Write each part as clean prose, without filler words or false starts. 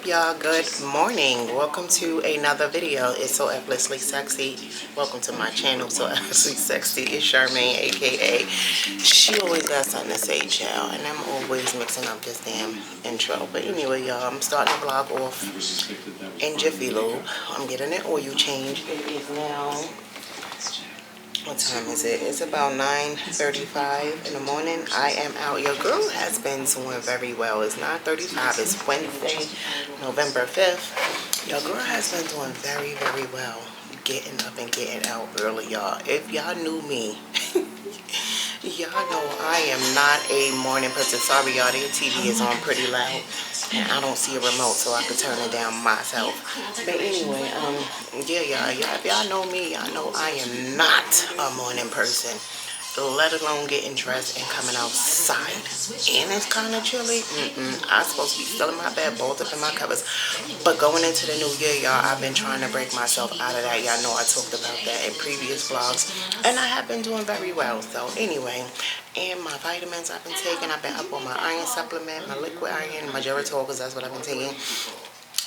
y'all? Good morning. Welcome to another video. It's So Effortlessly Sexy. Welcome to my channel, So Effortlessly Sexy. It's Charmaine, aka she always got something to say, child, and I'm always mixing up this damn intro. But anyway, y'all, I'm starting the vlog off in Jiffy Lube. I'm getting an oil change. It is now, what time is it? It's about 9:35 in the morning. I am out. Your girl has been doing very well. It's 9:35. It's Wednesday, November 5th. Your girl has been doing very, very well. Getting up and getting out early, y'all. If y'all knew me, y'all know I am not a morning person. Sorry, y'all. The TV is on pretty loud. And I don't see a remote, so I could turn it down myself. But anyway, yeah, y'all, if y'all know me, y'all know I am not a morning person, let alone getting dressed and coming outside. And it's kind of chilly. I'm supposed to be still in my bed, bolted up in my covers. But going into the new year, y'all, I've been trying to break myself out of that. Y'all know I talked about that in previous vlogs. And I have been doing very well. So anyway, and my vitamins I've been taking. I've been up on my iron supplement, my liquid iron, my Geritol, because that's what I've been taking.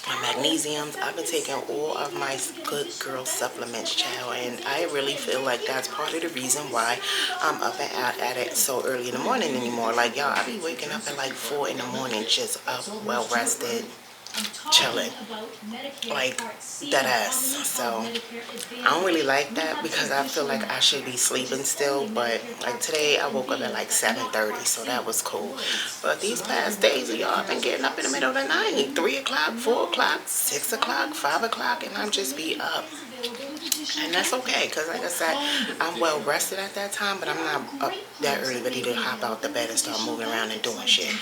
My magnesiums. I've been taking all of my good girl supplements, child, and I really feel like that's part of the reason why I'm up and out at it so early in the morning anymore. Like, y'all, I be waking up at like 4 in the morning, just up, well rested, chilling, like that ass. So I don't really like that because I feel like I should be sleeping still, but like today I woke up at like 7:30, so that was cool. But these past days, y'all, I've been getting up in the middle of the night, 3 o'clock, 4 o'clock, 6 o'clock, 5 o'clock, and I'm just be up. And that's okay, because like I said, I'm well rested at that time, but I'm not up that early ready to hop out the bed and start moving around and doing shit.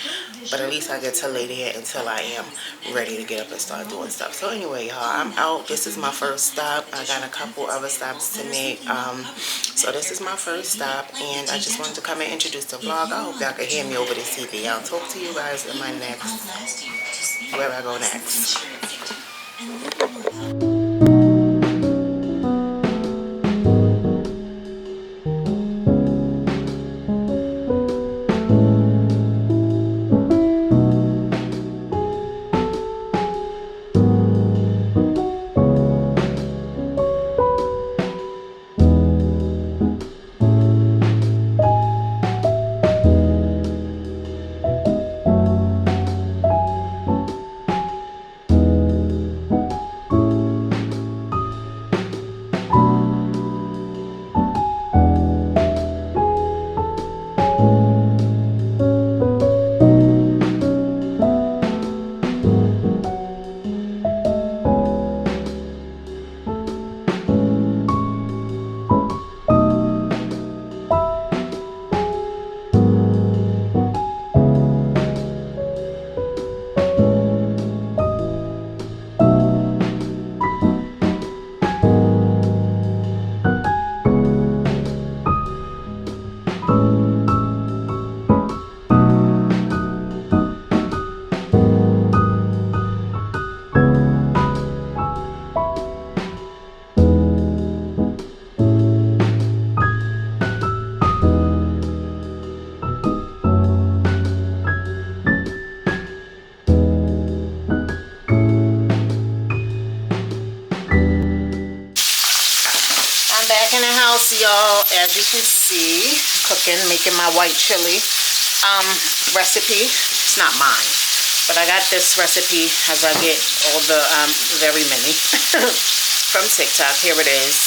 But at least I get to lay there until I am ready to get up and start doing stuff. So anyway, y'all, I'm out. This is my first stop. I got a couple other stops to make. So this is my first stop, and I just wanted to come and introduce the vlog. I hope y'all can hear me over this TV. I'll talk to you guys in my next, where I go next. Back in the house, y'all. As you can see, cooking, making my white chili recipe. It's not mine, but I got this recipe as I get all the very many from TikTok. Here it is.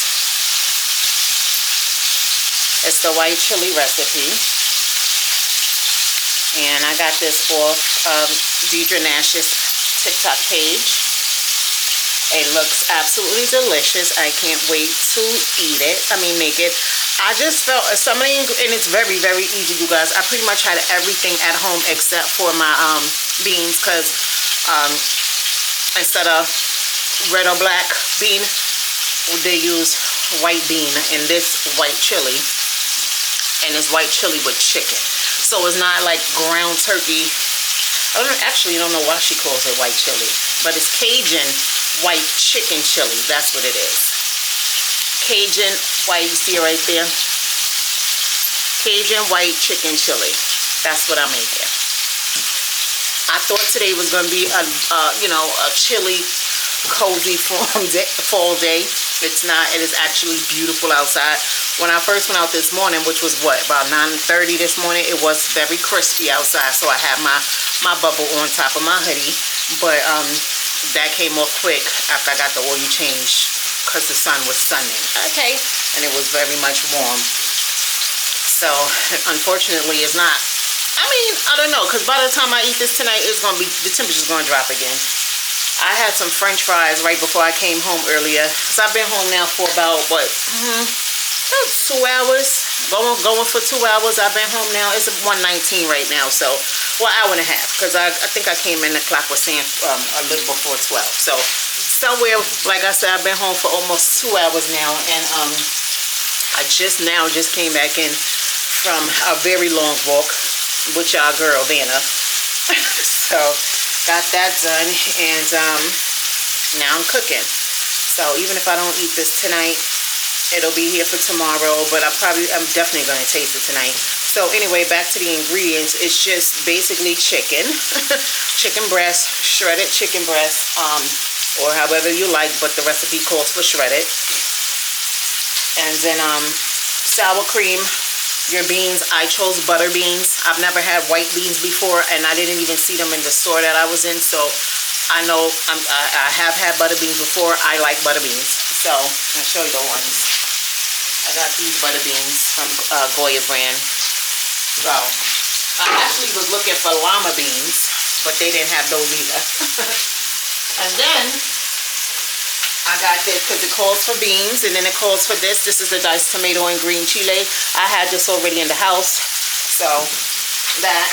It's the white chili recipe, and I got this off Deidre Nash's TikTok page. It looks absolutely delicious. I can't wait to eat it. Make it. I just felt somebody, and it's very, very easy, you guys. I pretty much had everything at home except for my beans, because instead of red or black bean, they use white bean in this white chili, and it's white chili with chicken. So it's not like ground turkey. I don't know why she calls it white chili, but it's Cajun white chicken chili. That's what it is. Cajun white, you see it right there? Cajun white chicken chili. That's what I'm making. I thought today was going to be a chilly, cozy fall day. It's not. It is actually beautiful outside. When I first went out this morning, which was about 9:30 this morning, it was very crispy outside, so I had my bubble on top of my hoodie, but that came off quick after I got the oil change because the sun was sunning, okay, and it was very much warm. So unfortunately, it's not. I mean, I don't know, because by the time I eat this tonight, the temperature's going to drop again. I had some French fries right before I came home earlier, because I've been home now for about, what, about 2 hours, going for 2 hours. I've been home now. It's 1:19 right now, so, well, hour and a half, because I think I came in, the clock was saying a little before 12. So somewhere, like I said, I've been home for almost 2 hours now, and I just came back in from a very long walk with y'all girl Vanna. So got that done, and now I'm cooking. So even if I don't eat this tonight, it'll be here for tomorrow, but I'm definitely going to taste it tonight. So anyway, back to the ingredients. It's just basically chicken, chicken breast, shredded chicken breast, or however you like, but the recipe calls for shredded. And then sour cream, your beans. I chose butter beans. I've never had white beans before, and I didn't even see them in the store that I was in, so I know I have had butter beans before. I like butter beans. So I'll show you the ones. I got these butter beans from Goya brand. So I actually was looking for llama beans, but they didn't have those either. And then I got this because it calls for beans, and then it calls for this. This is the diced tomato and green chile. I had this already in the house. So that.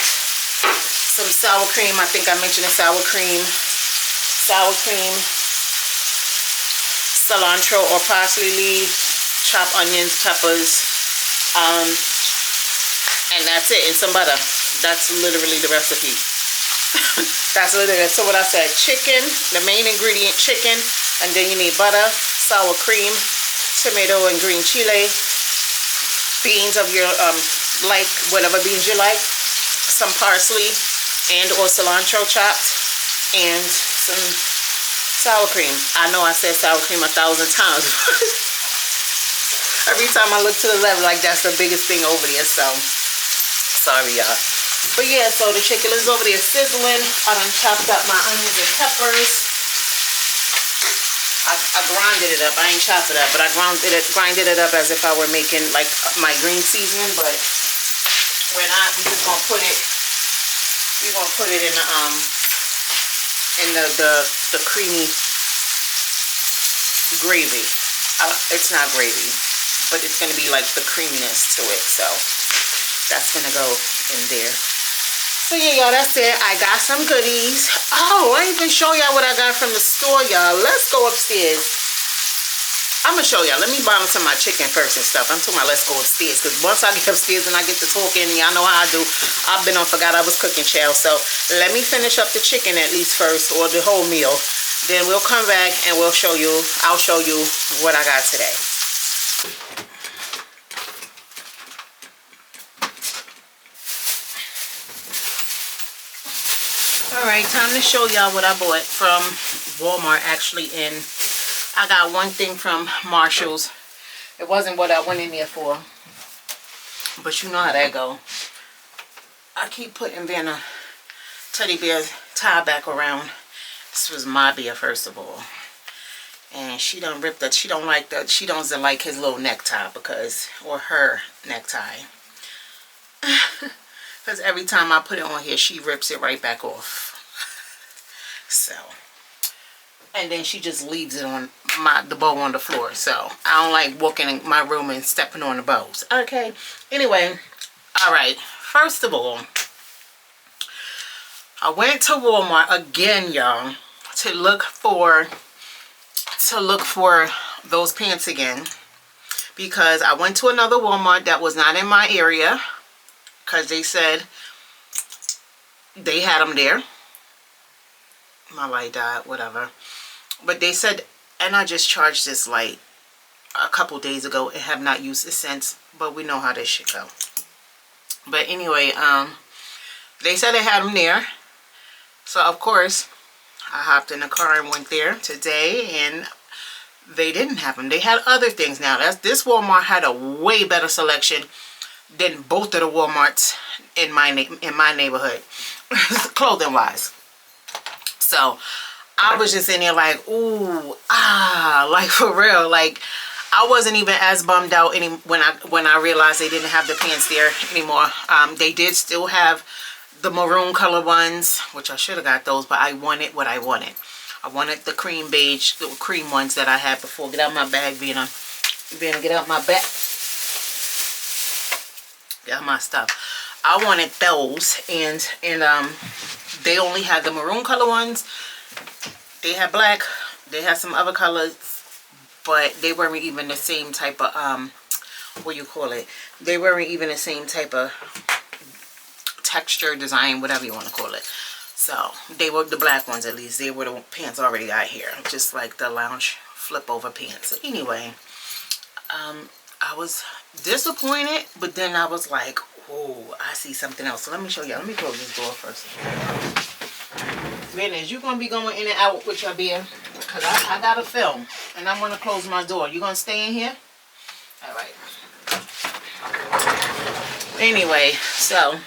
Some sour cream. I think I mentioned the sour cream. Sour cream. Cilantro or parsley leaves. Chopped onions, peppers. And that's it. And some butter. That's literally the recipe. That's literally it. So what I said, chicken, the main ingredient, chicken. And then you need butter, sour cream, tomato and green chile, beans of your, like, whatever beans you like, some parsley and or cilantro chopped, and some sour cream. I know I said sour cream 1,000 times. Every time I look to the left, like that's the biggest thing over there, so sorry y'all. But yeah, so the chicken is over there sizzling. I done chopped up my onions and peppers. I grinded it up. I ain't chopped it up, but I grinded it up as if I were making like my green seasoning. But we're not. We're just gonna put it. We're gonna put it in the creamy gravy. It's not gravy, but it's gonna be like the creaminess to it. So that's gonna go in there. So yeah, y'all, that's it. I got some goodies. Oh, I didn't even show y'all what I got from the store, y'all. Let's go upstairs. I'm going to show y'all. Let me bottom some of my chicken first and stuff. I'm talking about let's go upstairs. Because once I get upstairs and I get to talking, y'all know how I do. I've been on forgot I was cooking, child. So let me finish up the chicken at least first, or the whole meal. Then we'll come back and we'll show you. I'll show you what I got today. Alright, time to show y'all what I bought from Walmart. Actually, I got one thing from Marshall's. It wasn't what I went in there for, but you know how that go. I keep putting Vanna teddy bear tie back around. This was my bear, first of all, and she done ripped that. She don't like his little necktie or her necktie. Because every time I put it on here, she rips it right back off. So, and then she just leaves it on the bow on the floor. So I don't like walking in my room and stepping on the bows. Okay. Anyway, all right. First of all, I went to Walmart again, y'all, to look for those pants again, because I went to another Walmart that was not in my area. Because they said they had them there. My light died, whatever. But they said, and I just charged this light a couple days ago and have not used it since. But we know how this shit go. But anyway, they said they had them there. So of course, I hopped in the car and went there today, and they didn't have them. They had other things now. This Walmart had a way better selection than both of the Walmarts in my neighborhood, clothing wise. So I was just in there like, ooh, like for real. Like I wasn't even as bummed out when I realized they didn't have the pants there anymore. They did still have the maroon color ones, which I should have got those, but I wanted what I wanted. I wanted the cream beige, the cream ones that I had before. Get out my bag, Vina. Get out my bag. Get out my stuff. I wanted those, and they only had the maroon color ones. They had black. They had some other colors, but they weren't even the same type of what you call it. They weren't even the same type of texture, design, whatever you want to call it. So they were the black ones, at least. They were the pants already got here, just like the lounge flip over pants. So anyway, I was disappointed, but then I was like, oh, I see something else. So let me show you. Let me close this door first. Goodness, you're gonna be going in and out with your beer, because I gotta film, and I'm gonna close my door. You gonna stay in here? All right. Anyway, so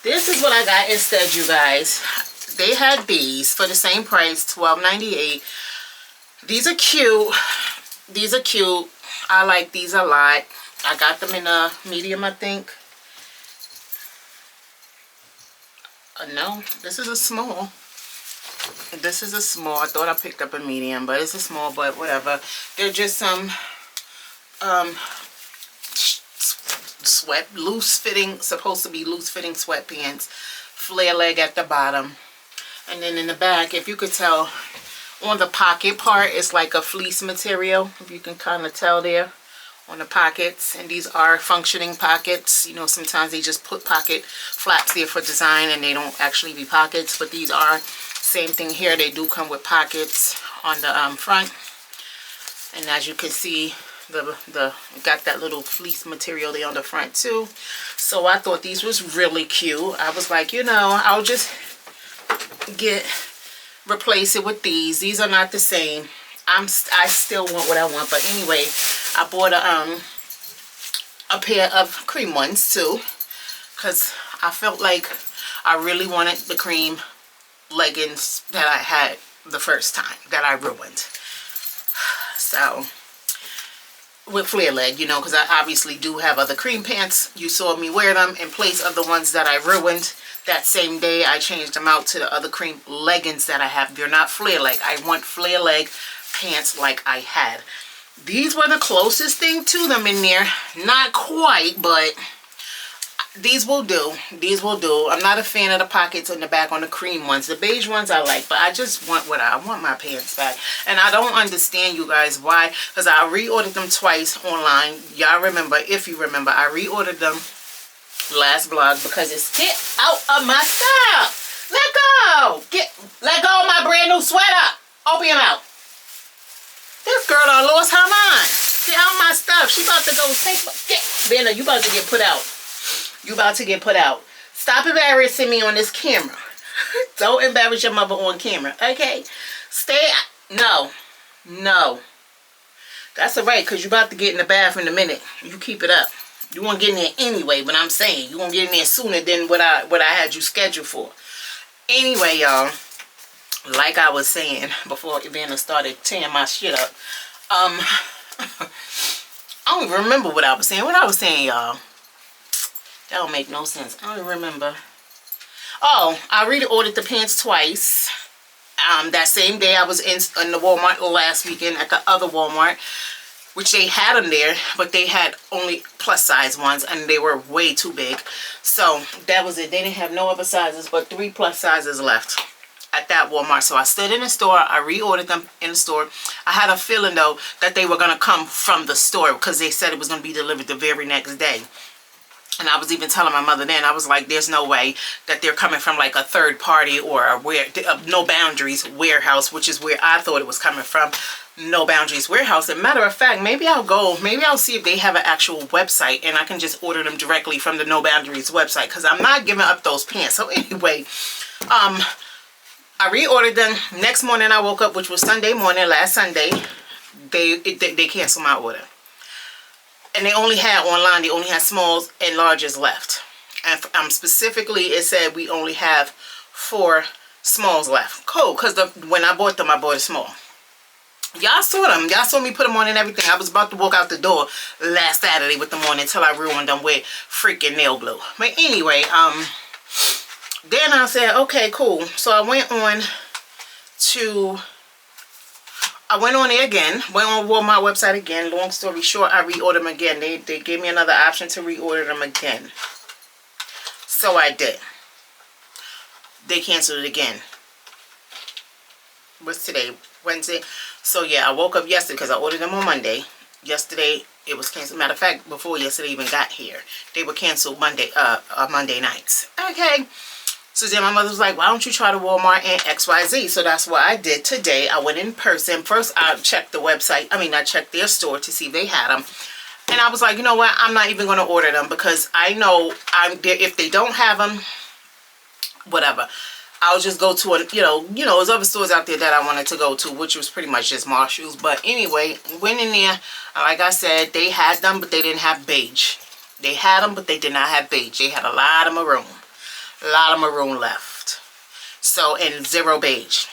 this is what I got instead, you guys. They had these for the same price, $12.98. These are cute. These are cute. I like these a lot. I got them in a medium, I think. No, this is a small. This is a small. I thought I picked up a medium, but it's a small, but whatever. They're just some loose fitting, supposed to be loose fitting sweatpants, flare leg at the bottom, and then in the back, if you could tell, on the pocket part, it's like a fleece material, if you can kind of tell there on the pockets. And these are functioning pockets. You know, sometimes they just put pocket flaps there for design and they don't actually be pockets, but these are same thing here. They do come with pockets on the front, and as you can see, the got that little fleece material there on the front too. So I thought these was really cute. I was like, you know, I'll just replace it with these. These are not the same. I still want what I want, but anyway, I bought a pair of cream ones too, because I felt like I really wanted the cream leggings that I had the first time that I ruined. So with flare leg, you know, because I obviously do have other cream pants. You saw me wear them in place of the ones that I ruined. That same day I changed them out to the other cream leggings that I have. They're not flare leg. I want flare leg pants like I had. These were the closest thing to them in there. Not quite, but these will do. These will do. I'm not a fan of the pockets in the back on the cream ones. The beige ones I like, but I just want what I want my pants back. And I don't understand, you guys, why. Because I reordered them twice online. Y'all remember, if you remember, I reordered them last vlog because it's get out of my stuff. Let go. Let go of my brand new sweater. Open your mouth. This girl done lost her mind. Get out my stuff. She about to go take my... Vanna, you about to get put out. You about to get put out. Stop embarrassing me on this camera. Don't embarrass your mother on camera, okay? Stay... No. No. That's alright, because you about to get in the bathroom in a minute. You keep it up. You won't get in there anyway, but I'm saying you won't get in there sooner than what I had you scheduled for. Anyway, y'all, like I was saying before Vanna started tearing my shit up, I don't even remember what I was saying. What I was saying, y'all, that don't make no sense. I don't remember. Oh, I reordered the pants twice. That same day I was in the Walmart last weekend at the other Walmart, which they had them there, but they had only plus size ones and they were way too big. So that was it. They didn't have no other sizes but 3 plus sizes left at that Walmart. So I stood in the store. I reordered them in the store. I had a feeling though that they were going to come from the store because they said it was going to be delivered the very next day. And I was even telling my mother then, I was like, there's no way that they're coming from like a third party or a No Boundaries warehouse, which is where I thought it was coming from. No Boundaries warehouse. And matter of fact, maybe I'll see if they have an actual website and I can just order them directly from the No Boundaries website, because I'm not giving up those pants. So anyway, I reordered them. Next morning I woke up, which was Sunday morning, last Sunday. They canceled my order. And they only had online, they only had smalls and larges left. And specifically, it said we only have 4 smalls left. Cool, because when I bought them, I bought a small. Y'all saw them. Y'all saw me put them on and everything. I was about to walk out the door last Saturday with them on until I ruined them with freaking nail glue. But anyway, then I said, okay, cool. So I went on there again, went on Walmart website again. Long story short, I reordered them again. They gave me another option to reorder them again. So I did. They canceled it again. What's today? Wednesday. So yeah, I woke up yesterday because I ordered them on Monday. Yesterday it was canceled. Matter of fact, before yesterday even got here, they were canceled Monday nights. Okay. So then my mother was like, why don't you try to Walmart and XYZ? So that's what I did today. I went in person. First, I checked the website. I checked their store to see if they had them. And I was like, you know what? I'm not even going to order them because I know if they don't have them, whatever. I'll just go to there's other stores out there that I wanted to go to, which was pretty much just Marshall's. But anyway, went in there. Like I said, they had them, but they didn't have beige. They had them, but they did not have beige. They had a lot of maroon. A lot of maroon left. So, and 0 beige.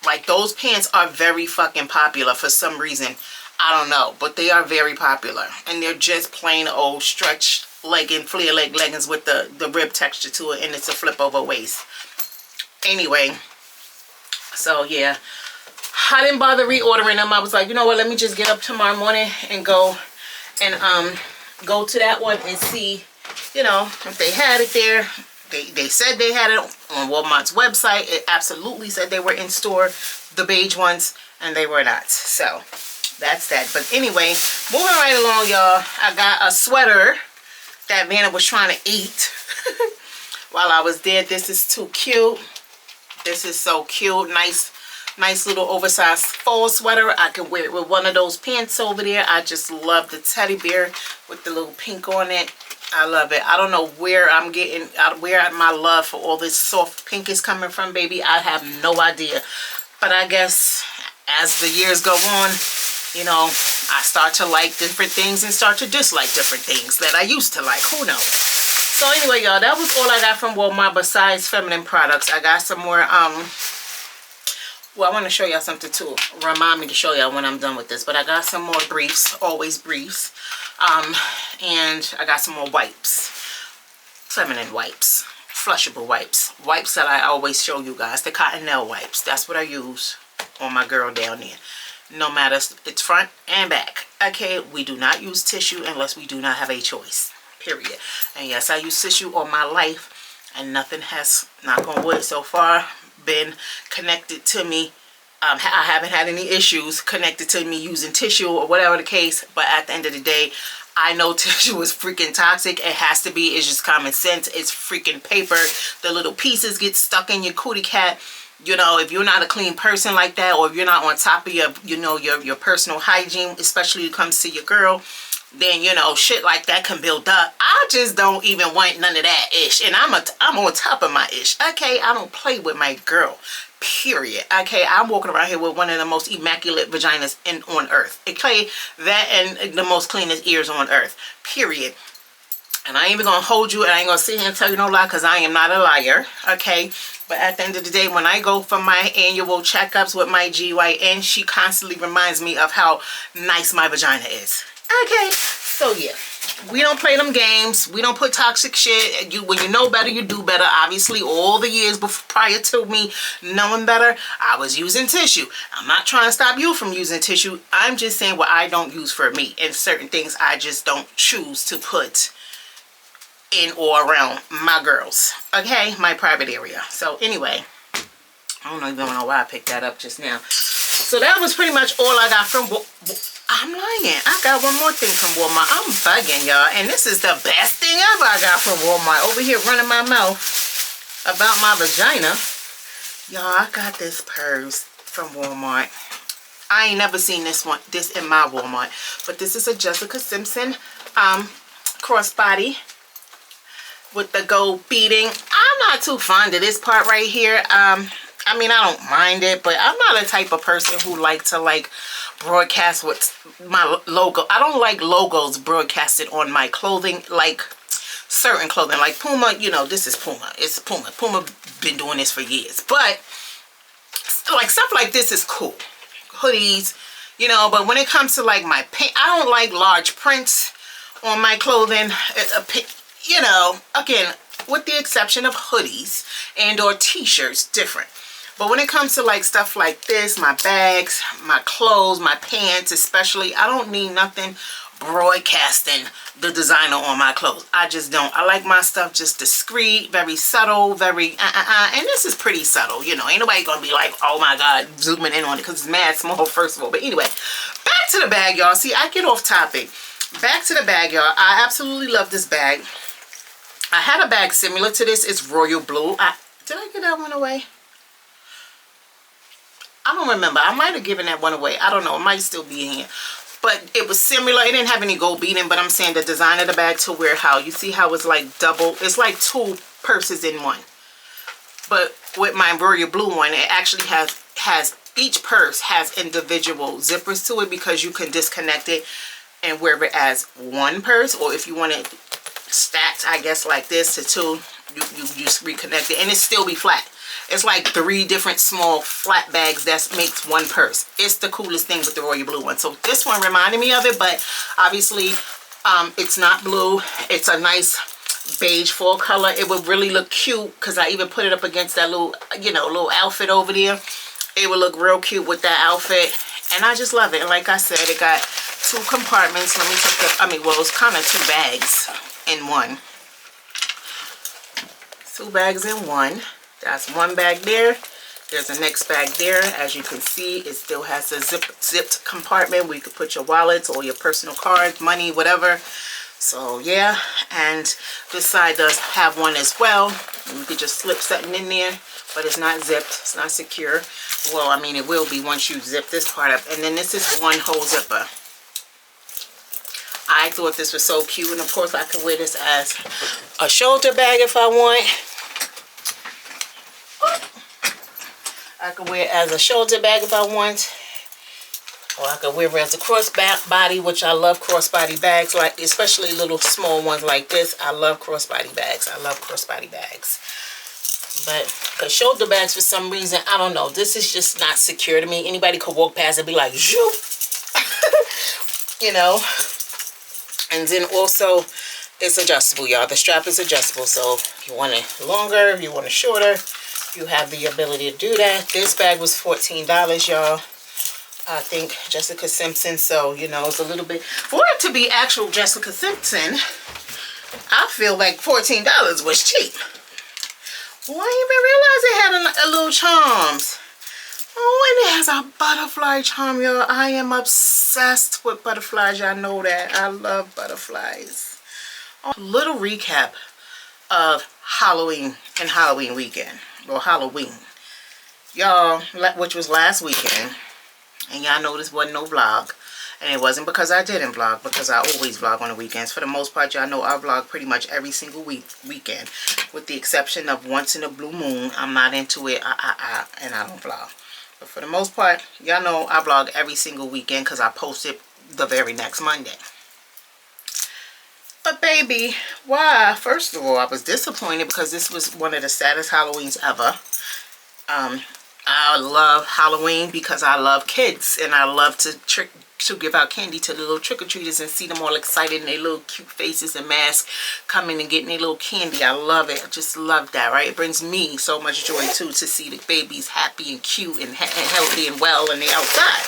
Like, those pants are very fucking popular for some reason. I don't know. But they are very popular. And they're just plain old stretch legging, flare leg leggings with the rib texture to it. And it's a flip over waist. Anyway. So, yeah. I didn't bother reordering them. I was like, you know what? Let me just get up tomorrow morning and go to that one and see, if they had it there. They said they had it on Walmart's website. It absolutely said they were in store, the beige ones, and they were not. So that's that. But anyway, moving right along, y'all. I got a sweater that Vanna was trying to eat while I was there. This is too cute. This is so cute. Nice little oversized fall sweater. I can wear it with one of those pants over there. I just love the teddy bear with the little pink on it. I love it. I don't know where where my love for all this soft pink is coming from, baby. I have no idea. But I guess as the years go on, I start to like different things and start to dislike different things that I used to like. Who knows? So anyway, y'all, that was all I got from Walmart besides feminine products. I got some more, well, I want to show y'all something too. Remind me to show y'all when I'm done with this. But I got some more briefs, always briefs. And I got some more wipes, feminine wipes, flushable wipes that I always show you guys, the cotton nail wipes. That's what I use on my girl down there, no matter, it's front and back. Okay, we do not use tissue unless we do not have a choice, period. And yes, I use tissue all my life, and nothing has, knock on wood, so far been connected to me. I haven't had any issues connected to me using tissue or whatever the case. But at the end of the day, I know tissue is freaking toxic. It has to be. It's just common sense. It's freaking paper. The little pieces get stuck in your cootie cat. If you're not a clean person like that, or if you're not on top of your personal hygiene, especially when it comes to your girl, then shit like that can build up. I just don't even want none of that ish, and I'm on top of my ish. Okay, I don't play with my girl. Period. Okay, I'm walking around here with one of the most immaculate vaginas on earth. Okay, that and the most cleanest ears on earth. Period. And I ain't even gonna hold you, and I ain't gonna sit here and tell you no lie, because I am not a liar. Okay, but at the end of the day, when I go for my annual checkups with my GYN, she constantly reminds me of how nice my vagina is. Okay, so yeah, we don't play them games. We don't put toxic shit. When you know better, you do better. Obviously, all the years prior to me knowing better, I was using tissue. I'm not trying to stop you from using tissue. I'm just saying what I don't use for me, and certain things I just don't choose to put in or around my girls. Okay, my private area. So anyway, I don't even know why I picked that up just now. So that was pretty much all I got from I'm lying. I got one more thing from Walmart. I'm bugging, y'all. And this is the best thing ever I got from Walmart. Over here running my mouth about my vagina. Y'all, I got this purse from Walmart. I ain't never seen this in my Walmart. But this is a Jessica Simpson crossbody with the gold beading. I'm not too fond of this part right here. I mean, I don't mind it, but I'm not a type of person who like to like broadcast with my logo. I don't like logos broadcasted on my clothing, like certain clothing, like Puma. You know, this is Puma. It's Puma. Puma been doing this for years, but like stuff like this is cool. Hoodies, you know, but when it comes to like my paint, I don't like large prints on my clothing. You know, again, with the exception of hoodies and or t-shirts, different. But when it comes to like stuff like this, my bags, my clothes, my pants especially, I don't need nothing broadcasting the designer on my clothes. I just don't. I like my stuff just discreet, very subtle, very and this is pretty subtle, you know. Ain't nobody gonna be like, oh my god, zooming in on it, because it's mad small first of all. But anyway, back to the bag, y'all. See, I get off topic. Back to the bag, y'all. I absolutely love this bag. I had a bag similar to this. It's royal blue. Did I give that one away? I don't remember. I might have given that one away. I don't know. It might still be in here. But it was similar. It didn't have any gold beading, but I'm saying the design of the bag to where how you see how it's like double. It's like two purses in one. But with my royal blue one, it actually has each purse has individual zippers to it, because you can disconnect it and wear it as one purse, or if you want it stacked, I guess like this to two, you just reconnect it and it still be flat. It's like 3 different small flat bags that makes one purse. It's the coolest thing with the royal blue one. So this one reminded me of it, but obviously it's not blue. It's a nice beige fall color. It would really look cute, because I even put it up against that little, you know, little outfit over there. It would look real cute with that outfit, and I just love it. And like I said, it got 2 compartments. Let me take the, I mean, well, it's kind of 2 bags in one. 2 bags in one. That's one bag there. There's the next bag there. As you can see, it still has a zipped compartment where you could put your wallets or your personal cards, money, whatever. So yeah, and this side does have one as well. You could just slip something in there, but it's not zipped. It's not secure. Well, I mean, it will be once you zip this part up. And then this is one whole zipper. I thought this was so cute, and of course I could wear this as a shoulder bag if I want. I could wear it as a shoulder bag if I want, or I could wear it as a crossbody, which I love crossbody bags, like especially little small ones like this. I love crossbody bags. I love crossbody bags. But because shoulder bags, for some reason, I don't know, this is just not secure to me. Anybody could walk past and be like, zoop, you know. And then also, it's adjustable, y'all. The strap is adjustable, so if you want it longer, if you want it shorter, you have the ability to do that. This bag was $14, y'all. I think Jessica Simpson, so you know, it's a little bit, for it to be actual Jessica Simpson, I feel like $14 was cheap. Well, I didn't even realize it had a little charms. Oh, and it has a butterfly charm, y'all. I am obsessed with butterflies. Y'all know that. I love butterflies. Little recap of Halloween and Halloween weekend. Or Halloween. Y'all, which was last weekend. And y'all know this wasn't no vlog. And it wasn't because I didn't vlog, because I always vlog on the weekends. For the most part, y'all know I vlog pretty much every single weekend. With the exception of once in a blue moon. I'm not into it. And I don't vlog. But for the most part, y'all know I vlog every single weekend because I post it the very next Monday. But baby, why? First of all, I was disappointed because this was one of the saddest Halloweens ever. I love Halloween because I love kids, and I love to give out candy to the little trick-or-treaters and see them all excited in their little cute faces and masks coming and getting their little candy. I love it. I just love that, right? It brings me so much joy too to see the babies happy and cute and healthy and well, and they outside.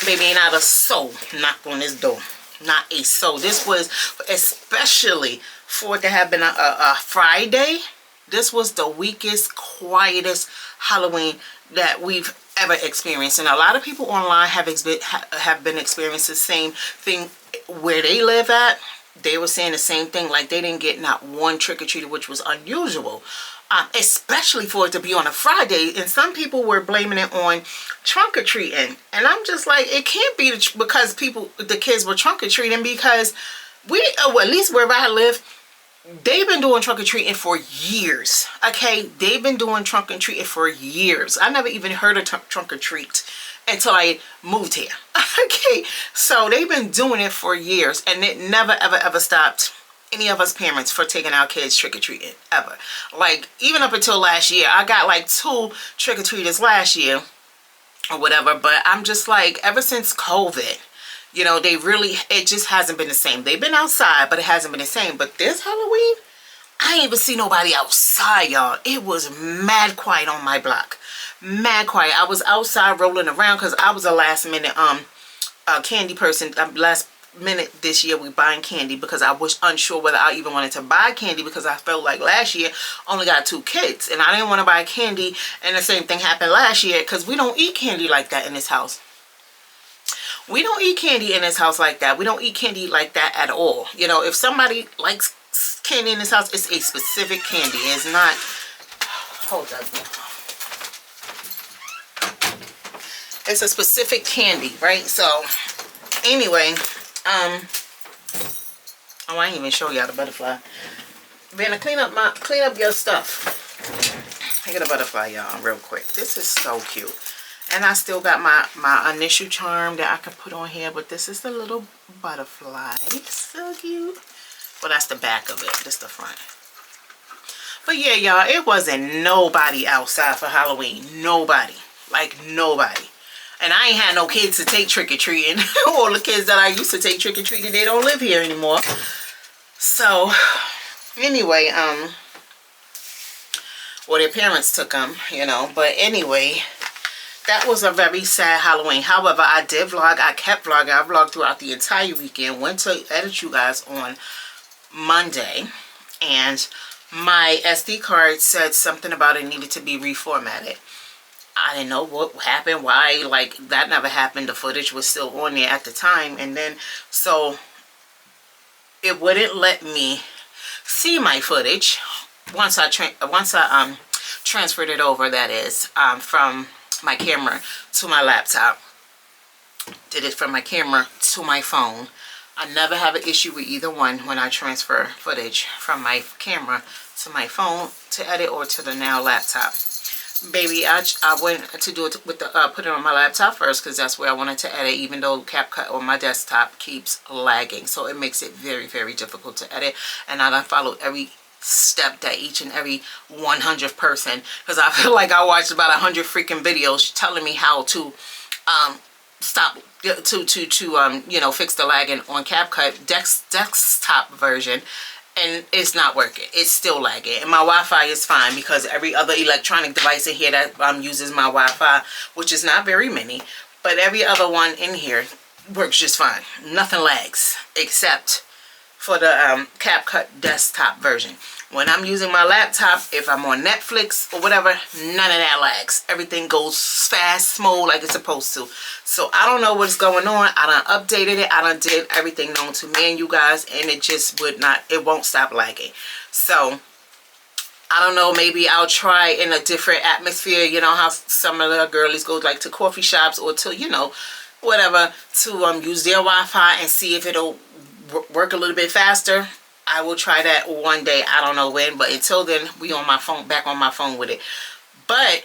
Baby, ain't not a soul knocked on this door. Not a soul. This was, especially for it to have been a Friday, this was the weakest, quietest Halloween that we've ever experienced. And a lot of people online have been experiencing the same thing where they live at. They were saying the same thing, like they didn't get not one trick-or-treater, which was unusual. Especially for it to be on a Friday, and some people were blaming it on trunk-or-treating, and I'm just like, it can't be because the kids were trunk-or-treating, because well, at least where I live, they've been doing trunk or treating for years. Okay, they've been doing trunk or treating for years. I never even heard of trunk or treat until I moved here. Okay, so they've been doing it for years, and it never ever stopped any of us parents for taking our kids trick-or-treating ever. Like, even up until last year, I got like 2 trick-or-treaters last year or whatever, but I'm just like, ever since COVID, you know, it just hasn't been the same. They've been outside, but it hasn't been the same. But this Halloween, I ain't even see nobody outside, y'all. It was mad quiet on my block. Mad quiet. I was outside rolling around because I was a last minute candy person. Last minute this year we buying candy because I was unsure whether I even wanted to buy candy, because I felt like last year only got 2 kids and I didn't want to buy candy, and the same thing happened last year because we don't eat candy like that in this house. We don't eat candy in this house like that. We don't eat candy like that at all. You know, if somebody likes candy in this house, it's a specific candy. It's not, hold up. It's a specific candy, right? So anyway, oh, I didn't even show y'all the butterfly. Vanna, clean up your stuff. I got a butterfly, y'all, real quick. This is so cute. And I still got my initial charm that I can put on here, but this is the little butterfly. So cute. Well, that's the back of it. This the front. But yeah, y'all, it wasn't nobody outside for Halloween. Nobody. Like, nobody. And I ain't had no kids to take trick-or-treating. All the kids that I used to take trick-or-treating, they don't live here anymore. So, anyway, well, their parents took them, you know. But anyway, that was a very sad Halloween. However, I did vlog. I kept vlogging. I vlogged throughout the entire weekend. Went to edit you guys on Monday. And my SD card said something about it needed to be reformatted. I didn't know what happened, why, like, that never happened. The footage was still on there at the time. And then, so, it wouldn't let me see my footage once I transferred it over, that is, from my camera to my laptop. Did it from my camera to my phone. I never have an issue with either one when I transfer footage from my camera to my phone to edit, or to the now laptop. Baby, I went to do it with the put it on my laptop first, because that's where I wanted to edit, even though CapCut on my desktop keeps lagging, so it makes it very, very difficult to edit. And I followed every step that each and every 100th person, because I feel like I watched about 100 freaking videos telling me how to stop to you know, fix the lagging on CapCut desktop version. And it's not working. It's still lagging. And my Wi-Fi is fine, because every other electronic device in here that uses my Wi-Fi, which is not very many, but every other one in here works just fine. Nothing lags except for the CapCut desktop version. When I'm using my laptop, if I'm on Netflix or whatever, none of that lags. Everything goes fast, smooth, like it's supposed to. So I don't know what's going on. I done updated it. I done did everything known to me and you guys, and it just it won't stop lagging. So I don't know, maybe I'll try in a different atmosphere. You know how some of the girlies go like to coffee shops or to, you know, whatever, to use their Wi-Fi and see if it'll work a little bit faster. I will try that one day. I don't know when, but until then, we on my phone, back on my phone with it. But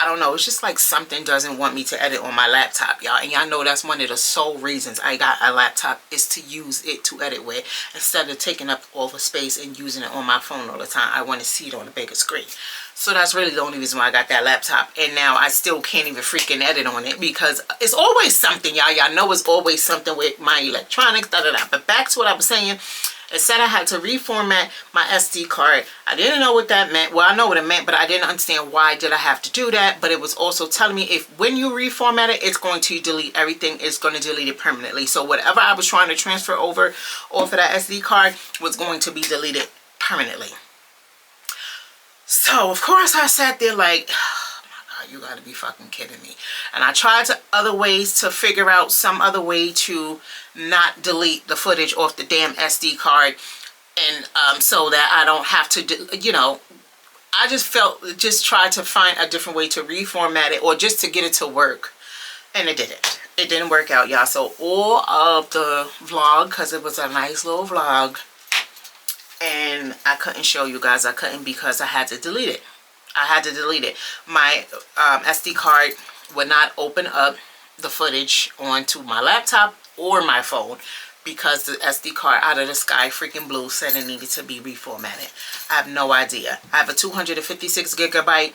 I don't know, it's just like something doesn't want me to edit on my laptop, y'all. And y'all know that's one of the sole reasons I got a laptop, is to use it to edit with, instead of taking up all the space and using it on my phone all the time. I want to see it on the bigger screen. So that's really the only reason why I got that laptop. And now I still can't even freaking edit on it, because it's always something, y'all. Y'all know it's always something with my electronics, But back to what I was saying. It said I had to reformat my SD card. I didn't know what that meant. Well, I know what it meant, but I didn't understand why did I have to do that. But it was also telling me when you reformat it, it's going to delete everything. It's going to delete it permanently. So whatever I was trying to transfer over off of that SD card was going to be deleted permanently. So, of course, I sat there like, oh my God, you gotta be fucking kidding me. And I tried other ways to figure out some other way to not delete the footage off the damn SD card, and so that I don't have to, you know, I just tried to find a different way to reformat it, or just to get it to work, and it didn't. It didn't work out, y'all. So all of the vlog, because it was a nice little vlog, and I couldn't show you guys. I couldn't because I had to delete it. I had to delete it. My SD card would not open up the footage onto my laptop or my phone because the SD card out of the sky freaking blue said it needed to be reformatted. I have no idea. I have a 256 gigabyte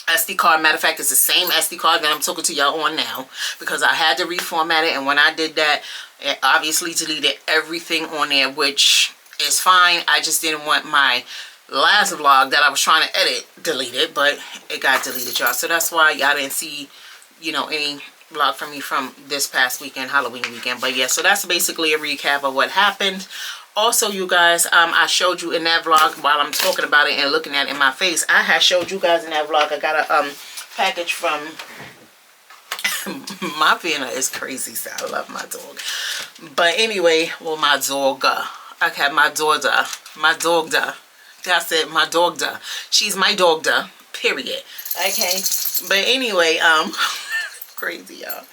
SD card. Matter of fact, it's the same SD card that I'm talking to y'all on now because I had to reformat it, and when I did that, it obviously deleted everything on there, which is fine. I just didn't want my last vlog that I was trying to edit deleted, but it got deleted, y'all. So that's why y'all didn't see, you know, any vlog from me from this past weekend, Halloween weekend. But yeah, so that's basically a recap of what happened. Also, you guys, I showed you in that vlog while I'm talking about it and looking at it in my face. I had showed you guys in that vlog. I got a package from my Vienna is crazy, so I love my dog. But anyway, well, my dog. Okay, my daughter. My dogda. That's it, my dogda. She's my dogda, period. Okay, but anyway, crazy, y'all.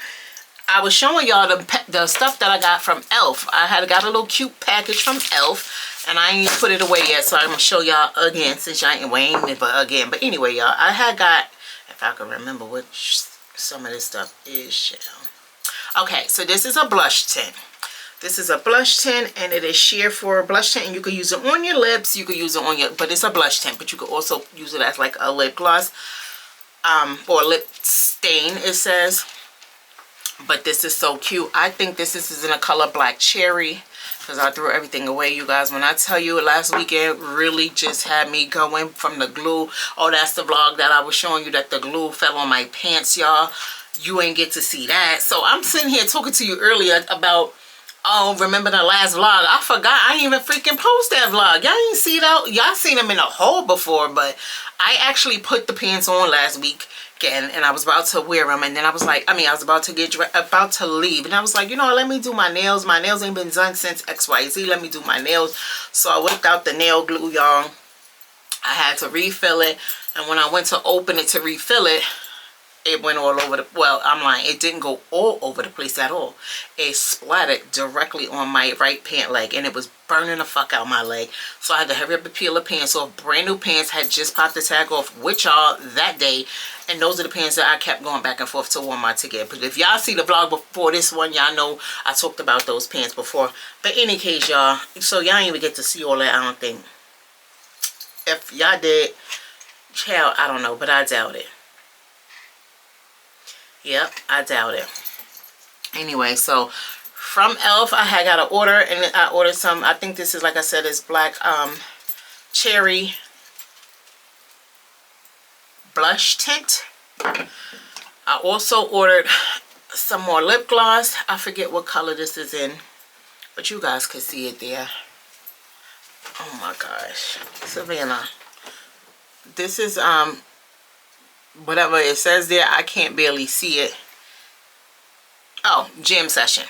I was showing y'all the stuff that I got from Elf. I got a little cute package from Elf, and I ain't put it away yet, so I'm gonna show y'all again since y'all ain't waiting it, but again. But anyway, y'all, I had got, if I can remember what some of this stuff is, y'all. Okay, so this is a blush tint. This is a blush tint, and it is sheer for a blush tint, and you can use it on your lips. You can use it on your, but it's a blush tint, but you can also use it as like a lip gloss, or lip stain, it says. But this is so cute. I think this is in a color Black Cherry because I threw everything away, you guys. When I tell you last weekend really just had me going from the glue. Oh, that's the vlog that I was showing you that the glue fell on my pants, y'all. You ain't get to see that. So I'm sitting here talking to you earlier about, oh, remember the last vlog? I forgot. I didn't even freaking post that vlog. Y'all ain't see that. Y'all seen them in a haul before, but I actually put the pants on last week. And I was about to wear them, and then I was like, I was about to leave, and I was like, you know, let me do my nails. My nails ain't been done since XYZ. Let me do my nails. So I whipped out the nail glue, y'all. I had to refill it, and when I went to open it to refill it, it went all over the, well, I'm lying, it didn't go all over the place at all. It splattered directly on my right pant leg, and it was burning the fuck out my leg. So I had to hurry up and peel the pants off. Brand new pants, had just popped the tag off with y'all that day, and those are the pants that I kept going back and forth to Walmart to get. But if y'all see the vlog before this one, y'all know I talked about those pants before. But in any case, y'all, so y'all ain't even get to see all that, I don't think. If y'all did, child, I don't know, but I doubt it. Yep, I doubt it. Anyway, so from Elf, I had got an order, and I ordered some, I think this is, like I said, is Black Cherry blush tint. I also ordered some more lip gloss. I forget what color this is in, but you guys can see it there. Oh my gosh, Savannah. This is whatever it says there, I can't barely see it. Oh, Jam Session.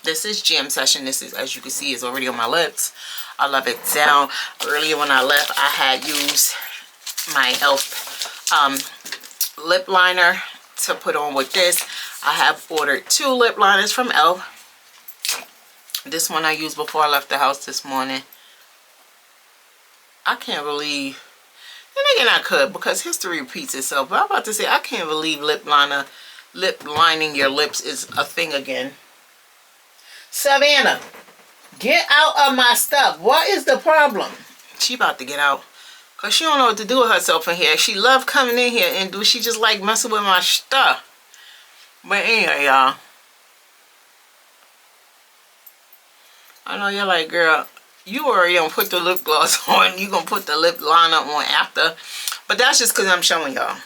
This is Jam Session. This is, as you can see, is already on my lips. I love it down. Earlier when I left, I had used my Elf lip liner to put on with this. I have ordered 2 lip liners from Elf. This one I used before I left the house this morning. I can't believe, and again I could because history repeats itself, but I'm about to say I can't believe lip lining your lips is a thing again. Savannah, get out of my stuff. What is the problem? She about to get out because she don't know what to do with herself in here. She love coming in here and she just like messing with my stuff. But anyway, y'all, I know you're like, girl, you already gonna put the lip gloss on. You gonna put the lip liner on after. But that's just because I'm showing y'all.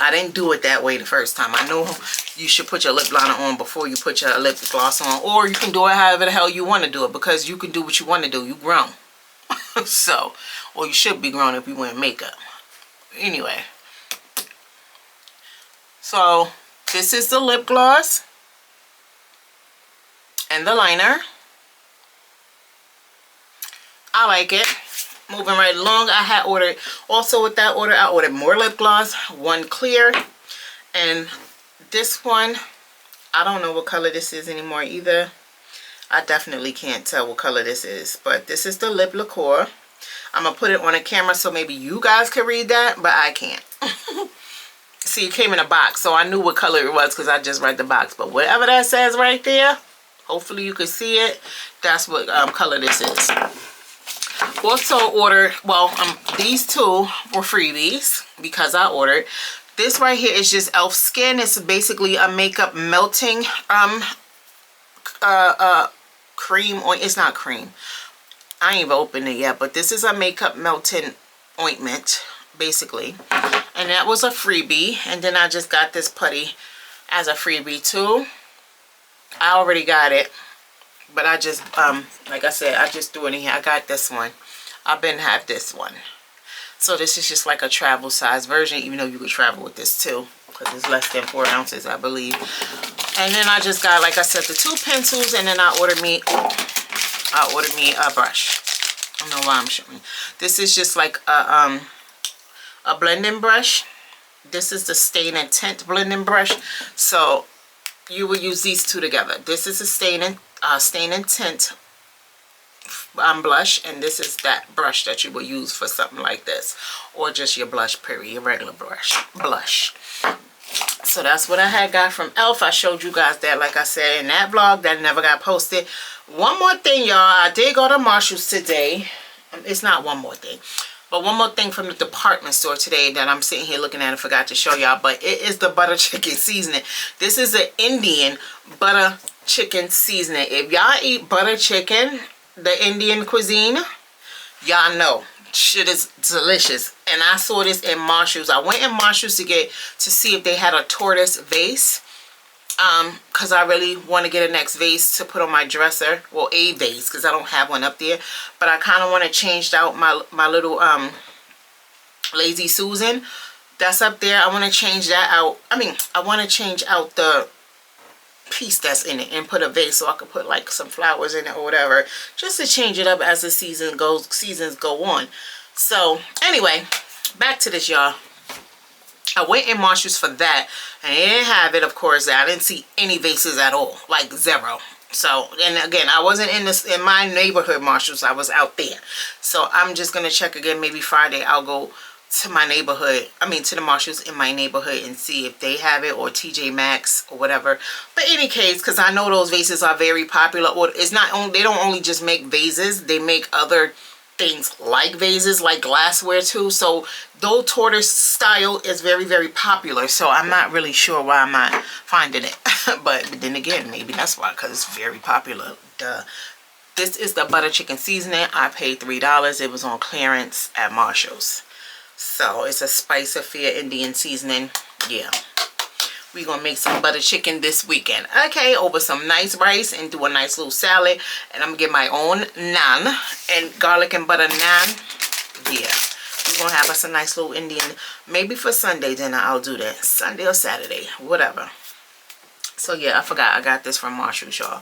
I didn't do it that way the first time. I know you should put your lip liner on before you put your lip gloss on. Or you can do it however the hell you want to do it. Because you can do what you want to do. You grown. So, or you should be grown if you wear makeup. Anyway. So, this is the lip gloss. And the liner. I like it. Moving right along, I had ordered, also with that order, I ordered more lip gloss, 1 clear, and this one, I don't know what color this is anymore either. I definitely can't tell what color this is, but this is the Lip Liqueur. I'm gonna put it on a camera so maybe you guys can read that, but I can't. See, it came in a box, so I knew what color it was because I just read the box. But whatever that says right there, hopefully you can see it. That's what color this is. Also ordered, well, these two were freebies because I ordered. This right here is just e.l.f. Skin. It's basically a makeup melting cream. It's not cream. I ain't even opened it yet, but this is a makeup melting ointment, basically. And that was a freebie. And then I just got this putty as a freebie too. I already got it, but I just, like I said, I just threw it in here. I got this one. I've been have this one. So this is just like a travel size version, even though you could travel with this too, because it's less than 4 ounces, I believe. And then I just got, like I said, the 2 pencils, and then I ordered me a brush. I don't know why I'm showing. This is just like a blending brush. This is the Stain and Tint blending brush. So you will use these two together. This is a Stain and Tint blush, and this is that brush that you will use for something like this, or just your blush, period, your regular blush. So that's what I had got from e.l.f. I showed you guys that, like I said, in that vlog that never got posted. One more thing, y'all. I did go to Marshall's today. It's not one more thing, but one more thing from the department store today that I'm sitting here looking at and forgot to show y'all. But it is the butter chicken seasoning. This is an Indian butter chicken seasoning. If y'all eat butter chicken, the Indian cuisine, y'all know shit is delicious. And I saw this in Marshall's. I went in Marshall's to see if they had a tortoise vase, because I really want to get a next vase to put on my dresser. Well, a vase, because I don't have one up there, but I kind of want to change out my little Lazy Susan that's up there. I want to change that out. I want to change out the piece that's in it and put a vase so I could put like some flowers in it or whatever, just to change it up as the seasons go on. So anyway, back to this, y'all. I went in Marshall's for that, and they didn't have it, of course. I didn't see any vases at all, like zero. So, and again, I wasn't in my neighborhood Marshall's. I was out there. So I'm just gonna check again. Maybe Friday I'll go to my neighborhood, to the Marshalls in my neighborhood and see if they have it, or TJ Maxx or whatever. But in any case, because I know those vases are very popular, or it's not only, they don't only just make vases, they make other things like vases, like glassware too. So though tortoise style is very, very popular, so I'm not really sure why I'm not finding it. but then again, maybe that's why, because it's very popular. Duh. This is the butter chicken seasoning. I paid $3. It was on clearance at Marshall's. So it's a Spice of Fear Indian seasoning. Yeah, we're gonna make some butter chicken this weekend, okay, over some nice rice and do a nice little salad. And I'm gonna get my own naan and garlic and butter naan. Yeah, we're gonna have us a nice little Indian, maybe for Sunday dinner. I'll do that Sunday or Saturday, whatever. So yeah, I forgot I got this from Marshall's, y'all.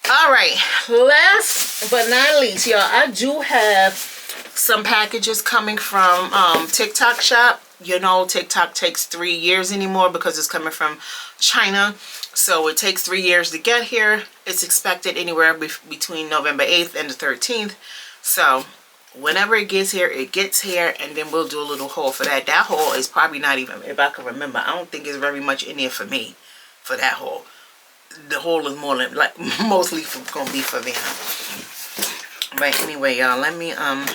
All right, last but not least, y'all, I do have some packages coming from TikTok shop. You know, TikTok takes 3 years anymore because it's coming from China. So it takes 3 years to get here. It's expected anywhere between November 8th and the 13th. So whenever it gets here, and then we'll do a little haul for that. That haul is probably not even, if I can remember, I don't think it's very much in there for me for that haul. The haul is more like mostly gonna be for them. But anyway, y'all, let me open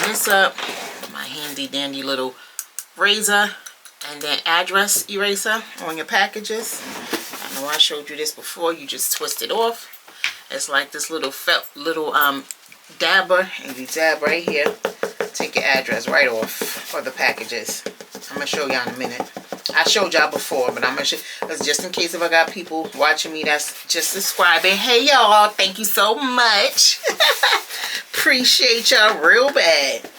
this up. My handy dandy little razor, and then address eraser on your packages. I know I showed you this before. You just twist it off. It's like this little dabber, and you dab right here. Take your address right off for the packages. I'm gonna show y'all in a minute. I showed y'all before, but I'm gonna show, just in case if I got people watching me that's just subscribing. Hey y'all, thank you so much. Appreciate y'all real bad.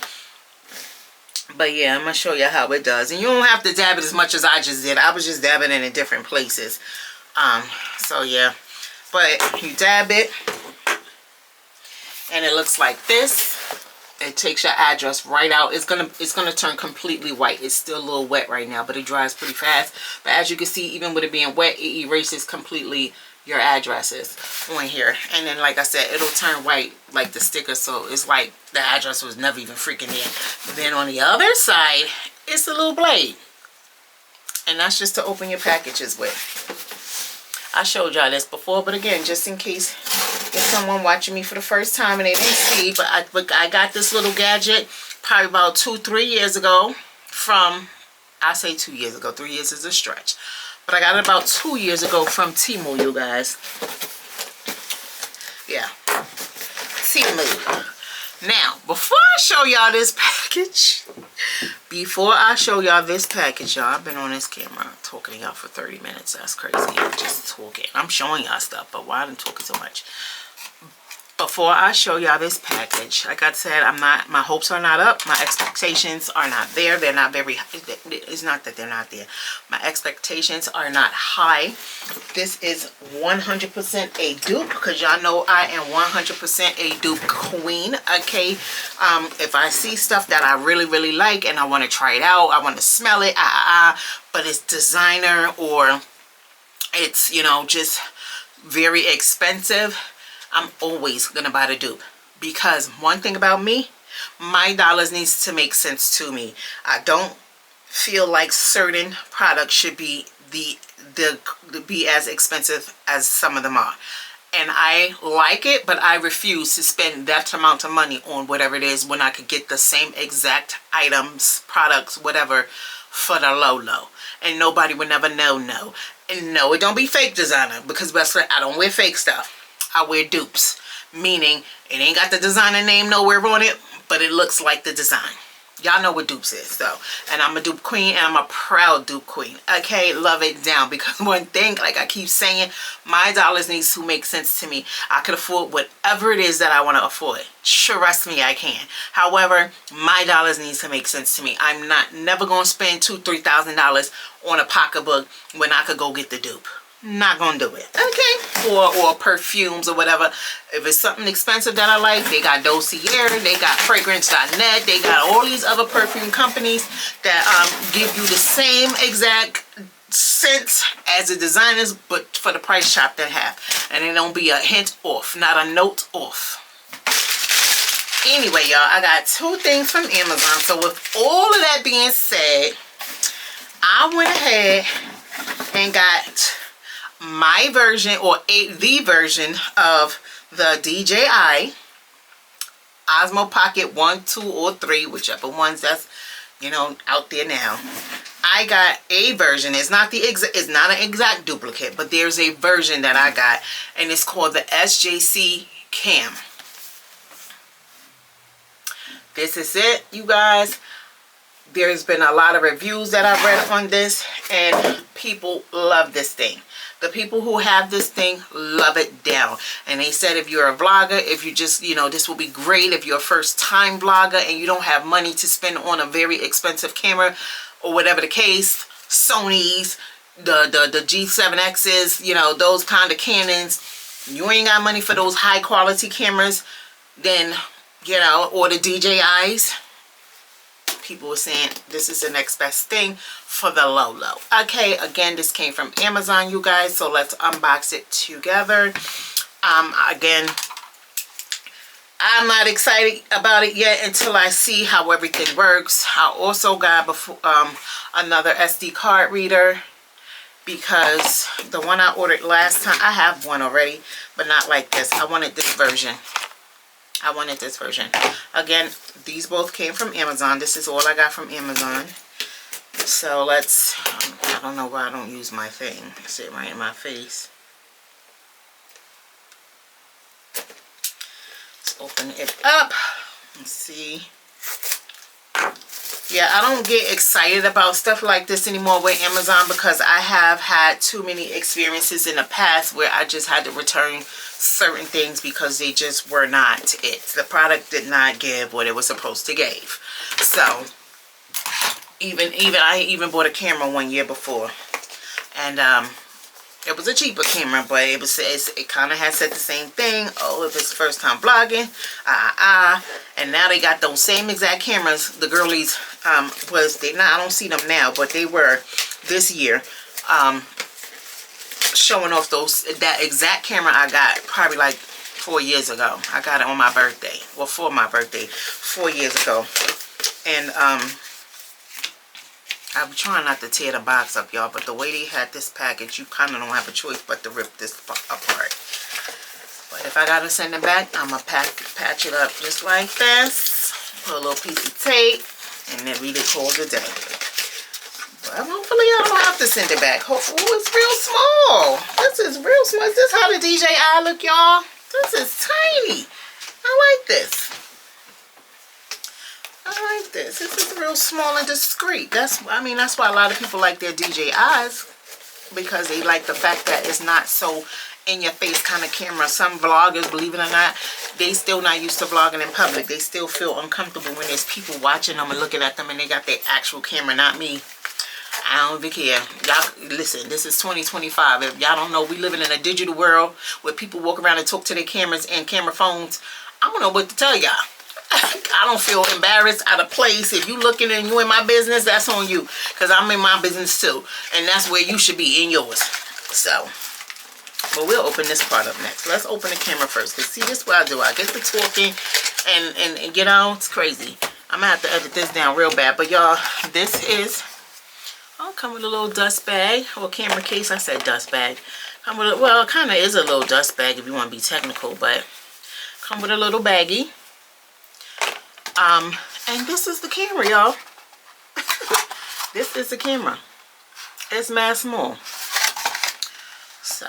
But yeah, I'm gonna show you how it does, and you don't have to dab it as much as I just did. I was just dabbing it in different places. So yeah, but you dab it, and it looks like this. It takes your address right out. It's gonna turn completely white. It's still a little wet right now, but it dries pretty fast. But as you can see, even with it being wet, it erases completely your addresses on here. And then, like I said, it'll turn white like the sticker, so it's like the address was never even freaking there. But then on the other side, it's a little blade. And that's just to open your packages with. I showed y'all this before, but again, just in case there's someone watching me for the first time and they didn't see, but I got this little gadget probably about 2-3 years ago from, I say 2 years ago, 3 years is a stretch. But I got it about 2 years ago from Temu, you guys. Yeah, Temu. Now, before I show y'all this package, y'all, I've been on this camera talking to y'all for 30 minutes. That's crazy. I'm just talking. I'm showing y'all stuff, but why am I talking so much? Before I show y'all this package, like I said, my hopes are not up. My expectations are not there. They're not very, it's not that they're not there. My expectations are not high. This is 100% a dupe, because y'all know I am 100% a dupe queen, okay? If I see stuff that I really, really like and I want to try it out, I want to smell it, but it's designer or it's, you know, just very expensive, I'm always gonna buy the dupe, because one thing about me, my dollars needs to make sense to me. I don't feel like certain products should be be as expensive as some of them are, and I like it, but I refuse to spend that amount of money on whatever it is when I could get the same exact items, products, whatever, for the low, and nobody would never know. And no, it don't be fake designer, because best friend, I don't wear fake stuff. I wear dupes, meaning it ain't got the designer name nowhere on it, but it looks like the design. Y'all know what dupes is, so. And I'm a dupe queen, and I'm a proud dupe queen. Okay, love it down, because one thing, like I keep saying, my dollars needs to make sense to me. I can afford whatever it is that I want to afford. Trust me, I can. However, my dollars needs to make sense to me. I'm never going to spend $2,000-$3,000 on a pocketbook when I could go get the dupe. Not gonna do it, okay? Or perfumes or whatever. If it's something expensive that I like, they got Dossier, they got Fragrance.net, they got all these other perfume companies that give you the same exact scent as the designers, but for the price chopped in half, and it don't be a hint off, not a note off. Anyway, y'all, I got 2 things from Amazon. So with all of that being said, I went ahead and got my version, or the version of the DJI Osmo Pocket 1, 2, or 3, whichever ones that's, you know, out there now. I got a version. It's not an exact duplicate, but there's a version that I got, and it's called the SJC Cam. This is it, you guys. There's been a lot of reviews that I've read on this, and people love this thing. The people who have this thing love it down. And they said if you're a vlogger, if you just, you know, this will be great if you're a first time vlogger and you don't have money to spend on a very expensive camera or whatever the case, Sony's, the G7X's, you know, those kind of Canons, you ain't got money for those high quality cameras, then, you know, or the DJIs. People were saying this is the next best thing for the low. Okay, again, this came from Amazon, you guys, so let's unbox it together. Again, I'm not excited about it yet until I see how everything works. I also got another SD card reader, because the one I ordered last time, I have one already, but not like this. I wanted this version. Again, these both came from Amazon. This is all I got from Amazon. So let's, I don't know why I don't use my thing. It's sitting right in my face. Let's open it up and see. Yeah, I don't get excited about stuff like this anymore with Amazon, because I have had too many experiences in the past where I just had to return certain things because they just were not it. The product did not give what it was supposed to give. So I even bought a camera 1 year before, and it was a cheaper camera, but it kind of had said the same thing. Oh, if it's first time vlogging, and now they got those same exact cameras. The girlies I don't see them now, but they were this year. showing off that exact camera I got probably like 4 years ago. I got it on my birthday. Well, for my birthday, 4 years ago. And I'm trying not to tear the box up, y'all, but the way they had this package, you kind of don't have a choice but to rip this apart. But if I gotta send it back, I'm gonna patch it up just like this. Put a little piece of tape, and then we call it a day. But hopefully I don't have to send it back. Hopefully it's real small. This is real small. Is this how the DJI look, y'all? This is tiny. I like this. I like this. This is real small and discreet. That's why a lot of people like their DJIs, because they like the fact that it's not so in your face kind of camera. Some vloggers, believe it or not, they still not used to vlogging in public. They still feel uncomfortable when there's people watching them and looking at them and they got their actual camera, not me. I don't even care. Y'all, listen, this is 2025. If y'all don't know, we living in a digital world where people walk around and talk to their cameras and camera phones. I don't know what to tell y'all. I don't feel embarrassed, out of place. If you looking and you in my business, that's on you. Because I'm in my business too. And that's where you should be, in yours. So, but we'll open this part up next. Let's open the camera first. Because see, this is what I do. I get to talking and you know, it's crazy. I'm going to have to edit this down real bad. But y'all, this is, oh, come with a little dust bag. Or camera case. I said dust bag. Come with a, well, it kind of is a little dust bag if you want to be technical. But come with a little baggie. And this is the camera, y'all. This is the camera. It's mad small. So,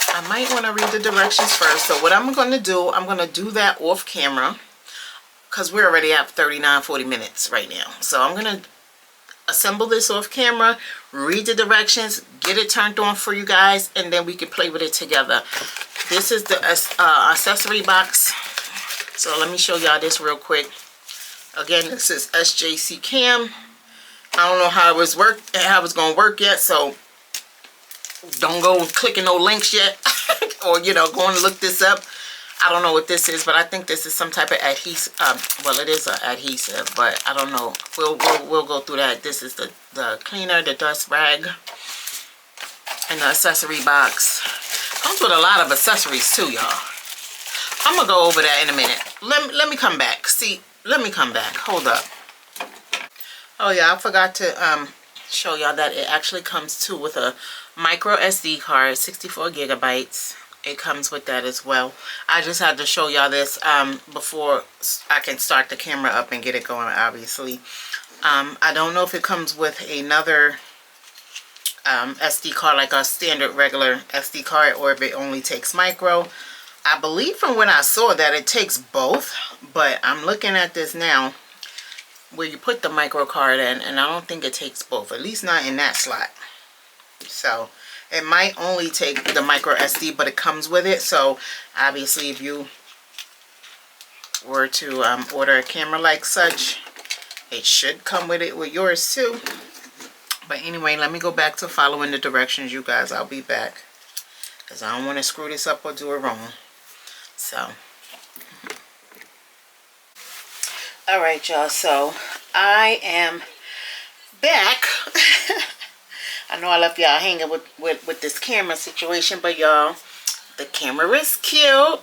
I might want to read the directions first. So what I'm going to do, I'm going to do that off camera. Because we're already at 39-40 minutes right now. So I'm going to assemble this off camera, read the directions, get it turned on for you guys, and then we can play with it together. This is the accessory box. So let me show y'all this real quick. Again, this is SJC Cam. I don't know how it's going to work yet, so don't go clicking no links yet. Or, you know, go and look this up. I don't know what this is, but I think this is some type of adhesive. Well, it is an adhesive, but I don't know. We'll go through that. This is the cleaner, the dust rag, and the accessory box. Comes with a lot of accessories too, y'all. I'm gonna go over that in a minute. Let me come back. See, let me come back. Hold up. Oh yeah, I forgot to show y'all that it actually comes too with a micro SD card, 64 gigabytes. It comes with that as well. I just had to show y'all this before I can start the camera up and get it going, obviously. I don't know if it comes with another SD card, like a standard regular SD card, or if it only takes micro. I believe from when I saw that it takes both, but I'm looking at this now where you put the micro card in, and I don't think it takes both, at least not in that slot. So it might only take the micro SD, but it comes with it. So obviously if you were to order a camera like such, it should come with it with yours too. But anyway, let me go back to following the directions, you guys. I'll be back because I don't want to screw this up or do it wrong. So, all right, y'all. So I am back. I know I left y'all hanging with this camera situation, but y'all, the camera is cute.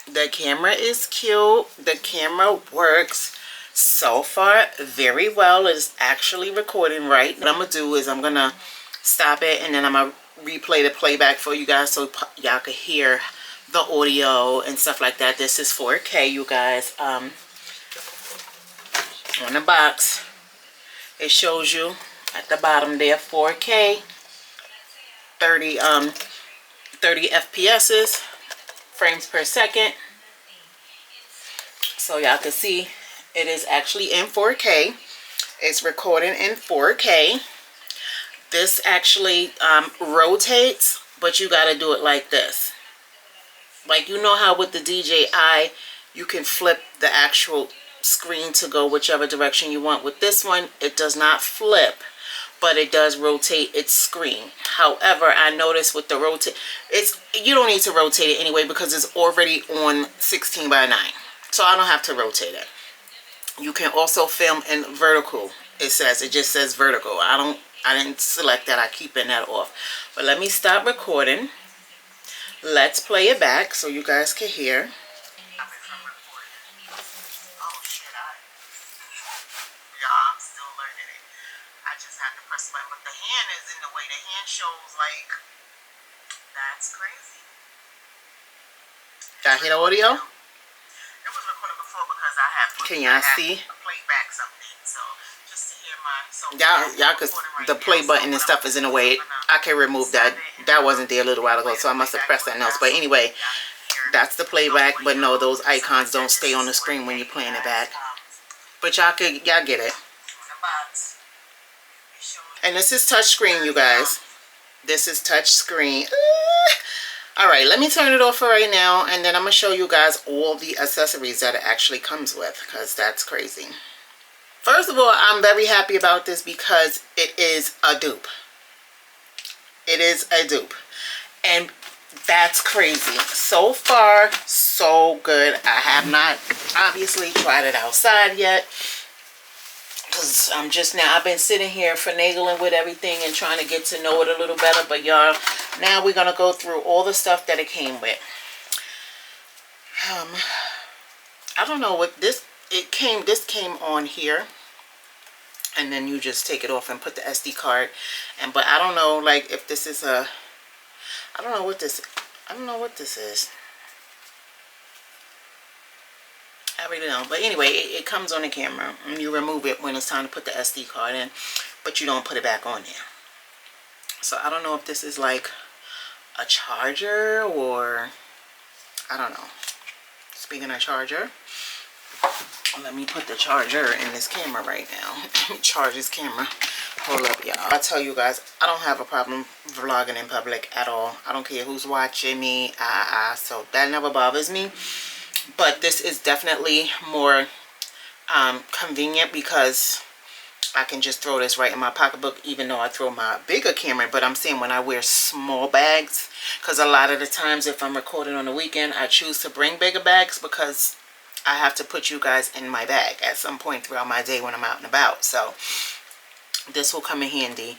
The camera is cute. The camera works so far very well. It's actually recording right. What I'm gonna do is I'm gonna stop it, and then I'm gonna replay the playback for you guys so y'all can hear the audio and stuff like that. This is 4K, you guys. On the box, it shows you at the bottom there, 4K, 30 FPSs, frames per second. So y'all can see it is actually in 4K. It's recording in 4K. This actually rotates, but you got to do it like this. Like, you know how with the DJI you can flip the actual screen to go whichever direction you want. With this one, it does not flip, but it does rotate its screen. However, I noticed with the rotate, you don't need to rotate it anyway because it's already on 16:9. So I don't have to rotate it. You can also film in vertical. It just says vertical. I don't I didn't select that. I keeping that off. But let me stop recording. Let's play it back so you guys can hear. Oh shit, y'all, I'm still learning it. I just had to press button, but the hand is in the way. The hand shows like, that's crazy. Y'all hear the audio? It was recorded before because I had can y'all see? Playback something, so just to hear my y'all cause the play button and stuff is in the way. I can remove that. That wasn't there a little while ago, so I must have pressed something else. But anyway, that's the playback. But no, those icons don't stay on the screen when you're playing it back. But y'all get it. And this is touch screen, you guys. This is touch screen. Alright, let me turn it off for right now, and then I'm going to show you guys all the accessories that it actually comes with, because that's crazy. First of all, I'm very happy about this because it is a dupe. It is a dupe. And that's crazy. So far, so good. I have not obviously tried it outside yet, because I'm just now, I've been sitting here finagling with everything and trying to get to know it a little better. But y'all, now we're going to go through all the stuff that it came with. I don't know what this came on here. And then you just take it off and put the SD card. But I don't know, like, if this is a, I don't know what this is. I really don't. But anyway, it comes on the camera. And you remove it when it's time to put the SD card in. But you don't put it back on there. So I don't know if this is like a charger or, I don't know. Speaking of charger, let me put the charger in this camera right now. Let me charge this camera. Hold up, y'all. I tell you guys, I don't have a problem vlogging in public at all. I don't care who's watching me. So that never bothers me. But this is definitely more convenient because I can just throw this right in my pocketbook, even though I throw my bigger camera. But I'm saying when I wear small bags, because a lot of the times if I'm recording on the weekend, I choose to bring bigger bags because I have to put you guys in my bag at some point throughout my day when I'm out and about. So this will come in handy.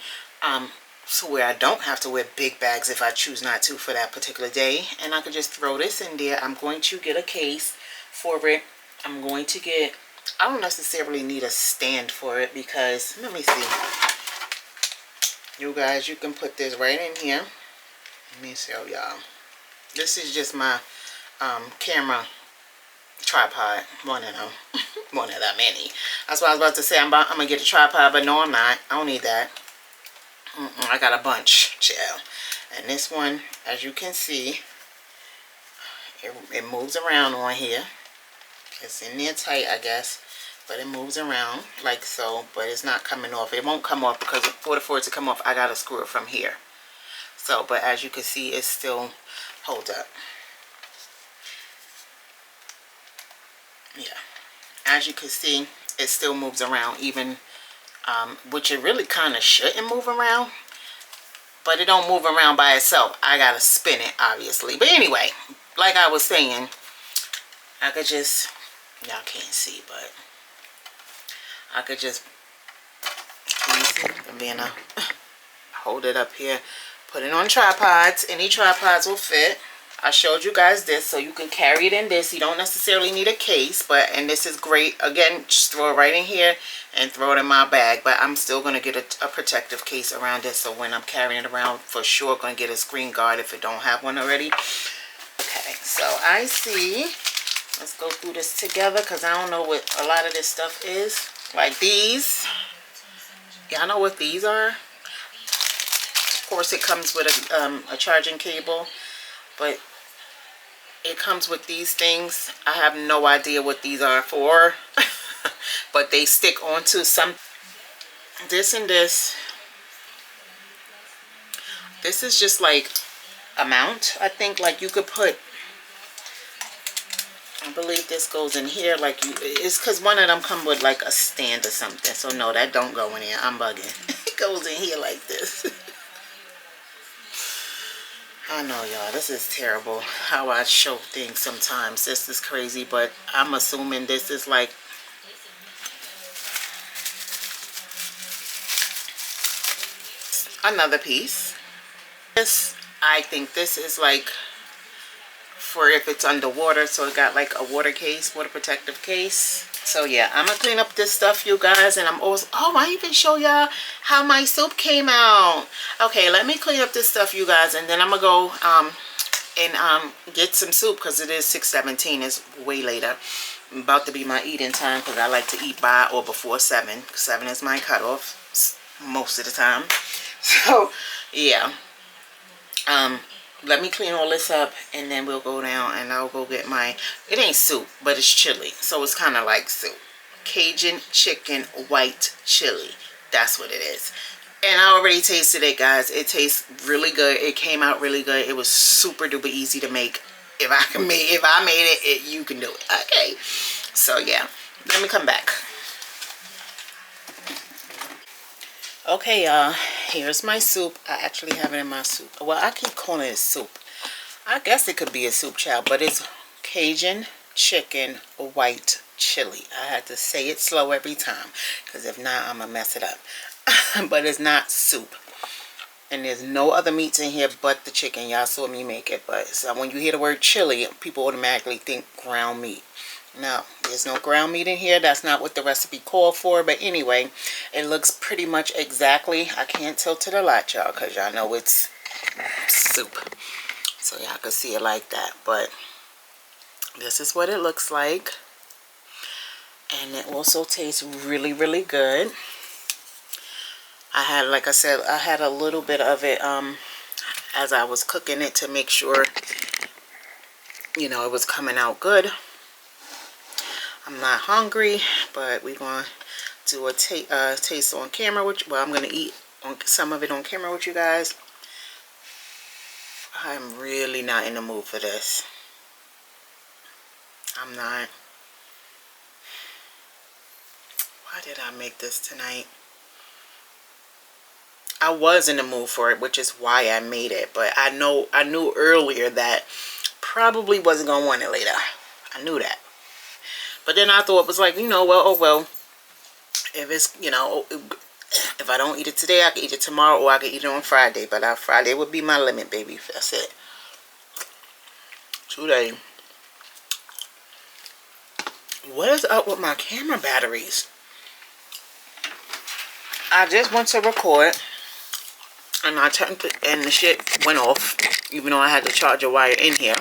So where I don't have to wear big bags if I choose not to for that particular day. And I can just throw this in there. I'm going to get a case for it. I'm going to get, I don't necessarily need a stand for it because, let me see. You guys, you can put this right in here. Let me show y'all. This is just my camera tripod. One of them. One of the many. That's what I was about to say. I'm going to get a tripod, but no, I'm not. I don't need that. I got a bunch, chill. And this one, as you can see, it moves around on here. It's in there tight, I guess, but it moves around like so, but it's not coming off. It won't come off because in order for it to come off, I gotta screw it from here. So, but as you can see, it's still, hold up. Yeah, as you can see, it still moves around even, which it really kind of shouldn't move around, but it don't move around by itself. I gotta spin it, obviously. But anyway, like I was saying, I could just, y'all can't see, but I could just, can you see? I'm being a, hold it up here, put it on tripods. Any tripods will fit. I showed you guys this, so you can carry it in this. You don't necessarily need a case, but, and this is great. Again, just throw it right in here and throw it in my bag. But I'm still going to get a protective case around this, so when I'm carrying it around, for sure going to get a screen guard if it don't have one already. Okay, so I see. Let's go through this together because I don't know what a lot of this stuff is. Like these. Y'all know what these are? Of course, it comes with a charging cable, but it comes with these things. I have no idea what these are for, but they stick onto some, this and this. This is just like a mount. I think like you could put, I believe this goes in here like you, it's because one of them come with like a stand or something. So no, that don't go in here. I'm bugging. It goes in here like this. I know, y'all, this is terrible how I show things sometimes. This is crazy, but I'm assuming this is like, another piece. This, I think this is like for if it's underwater, so it got like a water case, water protective case. So yeah, I'm gonna clean up this stuff, you guys, and I'm also, oh, I even show y'all how my soup came out. Okay, let me clean up this stuff, you guys, and then I'm gonna go and get some soup, because it is 6:17. It's way later. About to be my eating time, because I like to eat by or before 7. 7 is my cutoff most of the time. So yeah, let me clean all this up, and then we'll go down and I'll go get my, it ain't soup, but it's chili, so it's kind of like soup. Cajun chicken white chili, that's what it is. And I already tasted it, guys. It tastes really good. It came out really good. It was super duper easy to make. If I made it, you can do it. Okay, so yeah, let me come back. Okay, y'all, here's my soup. I actually have it in my soup. Well, I keep calling it soup. I guess it could be a soup, child, but it's Cajun chicken white chili. I had to say it slow every time, because if not, I'm gonna mess it up. But it's not soup. And there's no other meats in here but the chicken. Y'all saw me make it. But so when you hear the word chili, people automatically think ground meat. No, there's no ground meat in here. That's not what the recipe called for. But anyway, it looks pretty much exactly. I can't tilt to the light, y'all, because y'all know it's soup. So y'all can see it like that. But this is what it looks like. And it also tastes really, really good. I had, like I said, I had a little bit of it as I was cooking it to make sure, you know, it was coming out good. I'm not hungry, but we're going to do a taste on camera, which, well, I'm going to eat on some of it on camera with you guys. I'm really not in the mood for this. I'm not. Why did I make this tonight? I was in the mood for it, which is why I made it. But I knew earlier that probably wasn't going to want it later. I knew that. But then I thought it was like, you know, well, oh well. If it's, you know, if I don't eat it today, I can eat it tomorrow, or I can eat it on Friday. But Friday would be my limit, baby. That's it. Today. What is up with my camera batteries? I just went to record. And I turned it, and the shit went off, even though I had the charger wire in here.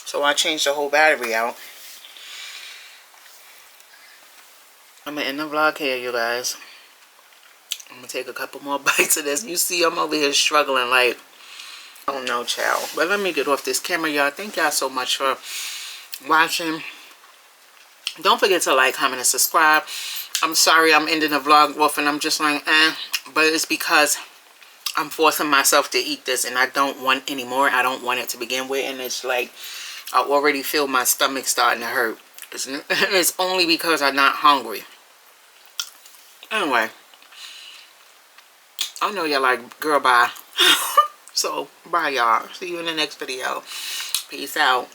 So I changed the whole battery out. I'm gonna end the vlog here, you guys. I'm gonna take a couple more bites of this. You see, I'm over here struggling like, oh no, child. But let me get off this camera, y'all. Thank y'all so much for watching. Don't forget to like, comment, and subscribe. I'm sorry I'm ending the vlog off and I'm just like, but it's because I'm forcing myself to eat this, and I don't want any more. I don't want it to begin with, and it's like I already feel my stomach starting to hurt. It's only because I'm not hungry. Anyway, I know y'all like, girl, bye. So bye, y'all. See you in the next video. Peace out.